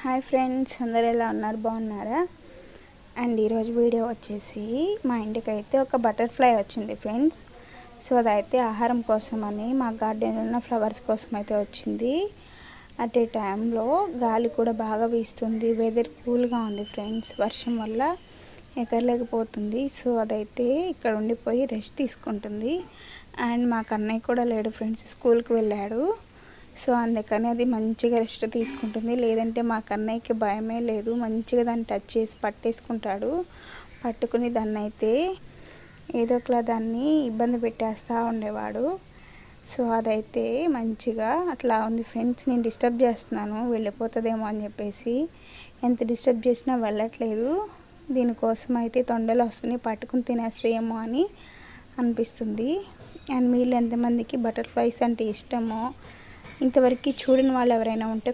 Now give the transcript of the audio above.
Hi friends, అందరు ఎలా ఉన్నారు? బాగున్నారా? అండ్ ఈరోజు వీడియో వచ్చేసి మా ఇంటికైతే ఒక బటర్ఫ్లై వచ్చింది ఫ్రెండ్స్. సో అదైతే ఆహారం కోసమని మా గార్డెన్లో ఉన్న ఫ్లవర్స్ కోసం అయితే వచ్చింది. అట్ ఏ టైంలో గాలి కూడా బాగా వీస్తుంది, వెదర్ కూల్గా ఉంది ఫ్రెండ్స్. వర్షం వల్ల ఎగరలేకపోతుంది. సో అదైతే ఇక్కడ ఉండిపోయి రెస్ట్ తీసుకుంటుంది. అండ్ మా కన్నయ్య కూడా లేడు ఫ్రెండ్స్, స్కూల్కి వెళ్ళాడు. సో అందుకని అది మంచిగా రెస్ట్ తీసుకుంటుంది. లేదంటే మా కన్నయ్యకి భయమే లేదు, మంచిగా దాన్ని టచ్ చేసి పట్టేసుకుంటాడు. పట్టుకుని దాన్ని అయితే ఏదో ఒకలా దాన్ని ఇబ్బంది పెట్టేస్తూ ఉండేవాడు. సో అదైతే మంచిగా అట్లా ఉంది ఫ్రెండ్స్. నేను డిస్టర్బ్ చేస్తున్నాను వెళ్ళిపోతుందేమో అని చెప్పేసి, ఎంత డిస్టర్బ్ చేసినా వెళ్ళట్లేదు. దీనికోసం అయితే తొండలు వస్తున్నాయి, పట్టుకుని తినేస్తాయేమో అని అనిపిస్తుంది. అండ్ మీలో ఎంతమందికి బటర్ఫ్లైస్ అంటే ఇష్టమో, ఇంతవరకు చూడని వాళ్ళు ఎవరైనా ఉంటే